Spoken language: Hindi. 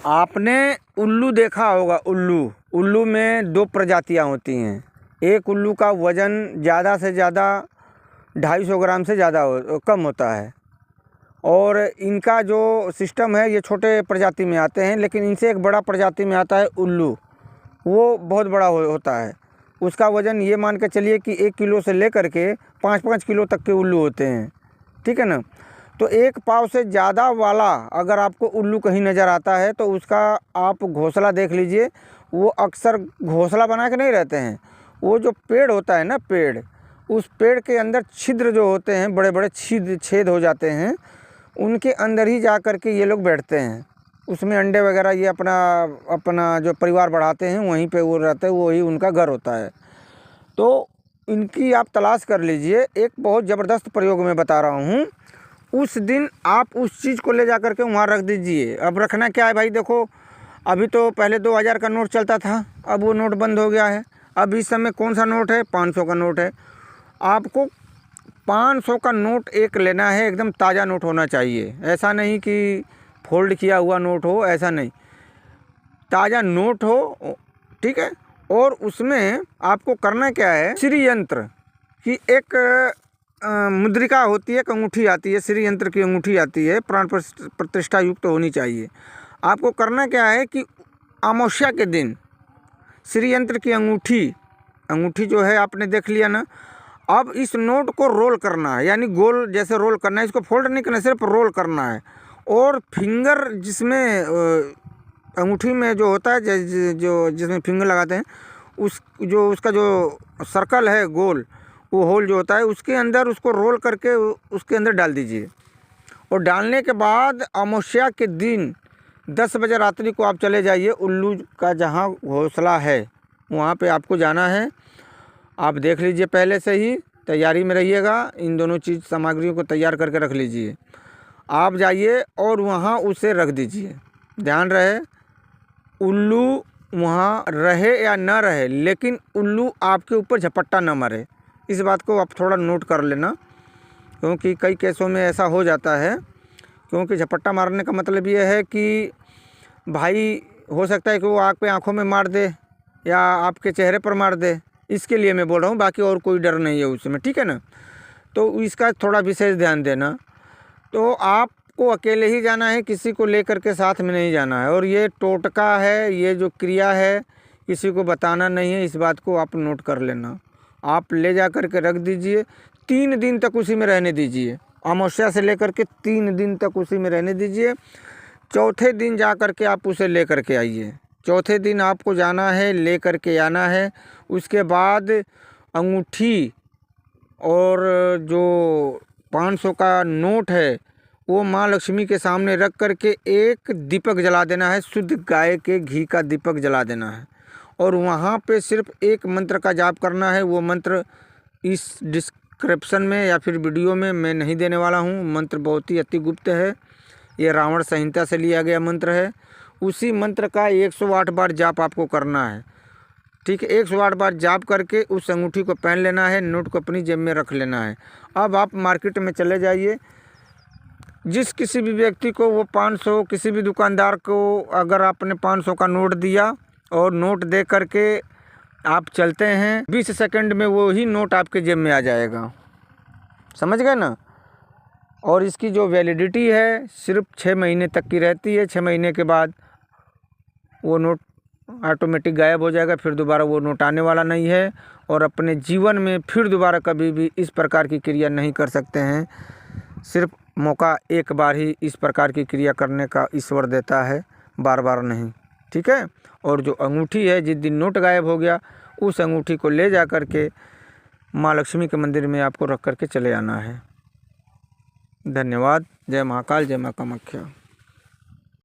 आपने उल्लू देखा होगा। उल्लू में दो प्रजातियां होती हैं। एक उल्लू का वज़न ज़्यादा से ज़्यादा 250 ग्राम से ज़्यादा कम होता है, और इनका जो सिस्टम है ये छोटे प्रजाति में आते हैं, लेकिन इनसे एक बड़ा प्रजाति में आता है उल्लू। वो बहुत बड़ा होता है। उसका वज़न ये मान के चलिए कि 1 किलो से लेकर के 5-5 किलो तक के उल्लू होते हैं, ठीक है ना। तो 1 पाव से ज़्यादा वाला अगर आपको उल्लू कहीं नज़र आता है तो उसका आप घोंसला देख लीजिए। वो अक्सर घोंसला बना के नहीं रहते हैं। वो जो पेड़ होता है ना, पेड़, उस पेड़ के अंदर छिद्र जो होते हैं, बड़े बड़े छेद हो जाते हैं, उनके अंदर ही जा कर के ये लोग बैठते हैं। उसमें अंडे वगैरह ये अपना जो परिवार बढ़ाते हैं, वहीं पे वो रहते हैं, वही उनका घर होता है। तो इनकी आप तलाश कर लीजिए। एक बहुत ज़बरदस्त प्रयोग मैं बता रहा हूँ। उस दिन आप उस चीज़ को ले जा कर के वहाँ रख दीजिए। अब रखना क्या है भाई, देखो अभी तो पहले 2000 का नोट चलता था, अब वो नोट बंद हो गया है। अब इस समय कौन सा नोट है? 500 का नोट है। आपको 500 का नोट एक लेना है, एकदम ताज़ा नोट होना चाहिए। ऐसा नहीं कि फोल्ड किया हुआ नोट हो, ऐसा नहीं, ताज़ा नोट हो, ठीक है। और उसमें आपको करना क्या है, श्री यंत्र की एक मुद्रिका होती है, एक अंगूठी आती है, श्री यंत्र की अंगूठी आती है, प्राण प्रतिष्ठा युक्त होनी चाहिए। आपको करना क्या है कि अमावस्या के दिन श्री यंत्र की अंगूठी जो है आपने देख लिया ना, अब इस नोट को रोल करना है, यानी गोल जैसे रोल करना है। इसको फोल्ड नहीं करना, सिर्फ रोल करना है। और फिंगर जिसमें अंगूठी में जो होता है, जो जिसमें फिंगर लगाते हैं, उसका जो सर्कल है गोल, वो होल जो होता है, उसके अंदर उसको रोल करके उसके अंदर डाल दीजिए। और डालने के बाद अमावस्या के दिन 10 बजे रात्रि को आप चले जाइए उल्लू का जहाँ घोंसला है, वहाँ पे आपको जाना है। आप देख लीजिए, पहले से ही तैयारी में रहिएगा। इन दोनों चीज़ सामग्रियों को तैयार करके रख लीजिए। आप जाइए और वहाँ उसे रख दीजिए। ध्यान रहे, उल्लू वहाँ रहे या न रहे, लेकिन उल्लू आपके ऊपर झपट्टा न मारे। इस बात को आप थोड़ा नोट कर लेना, क्योंकि कई केसों में ऐसा हो जाता है। क्योंकि झपट्टा मारने का मतलब ये है कि भाई हो सकता है कि वो आग पे आँखों में मार दे या आपके चेहरे पर मार दे, इसके लिए मैं बोल रहा हूँ। बाकी और कोई डर नहीं है उसमें, ठीक है ना। तो इसका थोड़ा विशेष ध्यान देना। तो आपको अकेले ही जाना है, किसी को लेकर के साथ में नहीं जाना है। और ये टोटका है, ये जो क्रिया है, किसी को बताना नहीं है। इस बात को आप नोट कर लेना। आप ले जा कर के रख दीजिए, 3 दिन तक उसी में रहने दीजिए। अमावस्या से लेकर के 3 दिन तक उसी में रहने दीजिए। चौथे दिन जा कर के आप उसे ले कर के आइए। चौथे दिन आपको जाना है, ले कर के आना है। उसके बाद अंगूठी और जो 500 का नोट है, वो माँ लक्ष्मी के सामने रख कर के एक दीपक जला देना है। शुद्ध गाय के घी का दीपक जला देना है। और वहाँ पे सिर्फ एक मंत्र का जाप करना है। वो मंत्र इस डिस्क्रिप्शन में या फिर वीडियो में मैं नहीं देने वाला हूँ। मंत्र बहुत ही अति गुप्त है। ये रावण संहिता से लिया गया मंत्र है। उसी मंत्र का 108 बार जाप आपको करना है, ठीक है। 108 बार जाप करके उस अंगूठी को पहन लेना है, नोट को अपनी जेब में रख लेना है। अब आप मार्केट में चले जाइए, जिस किसी भी व्यक्ति को वो 500, किसी भी दुकानदार को अगर आपने 500 का नोट दिया और नोट दे करके आप चलते हैं, 20 सेकंड में वो ही नोट आपके जेब में आ जाएगा। समझ गए ना। और इसकी जो वैलिडिटी है सिर्फ 6 महीने तक की रहती है। 6 महीने के बाद वो नोट ऑटोमेटिक गायब हो जाएगा, फिर दोबारा वो नोट आने वाला नहीं है। और अपने जीवन में फिर दोबारा कभी भी इस प्रकार की क्रिया नहीं कर सकते हैं। सिर्फ मौका एक बार ही इस प्रकार की क्रिया करने का ईश्वर देता है, बार बार नहीं, ठीक है। और जो अंगूठी है, जिस दिन नोट गायब हो गया, उस अंगूठी को ले जा कर के माँ लक्ष्मी के मंदिर में आपको रख कर के चले आना है। धन्यवाद। जय महाकाल, जय माँ कामाख्या।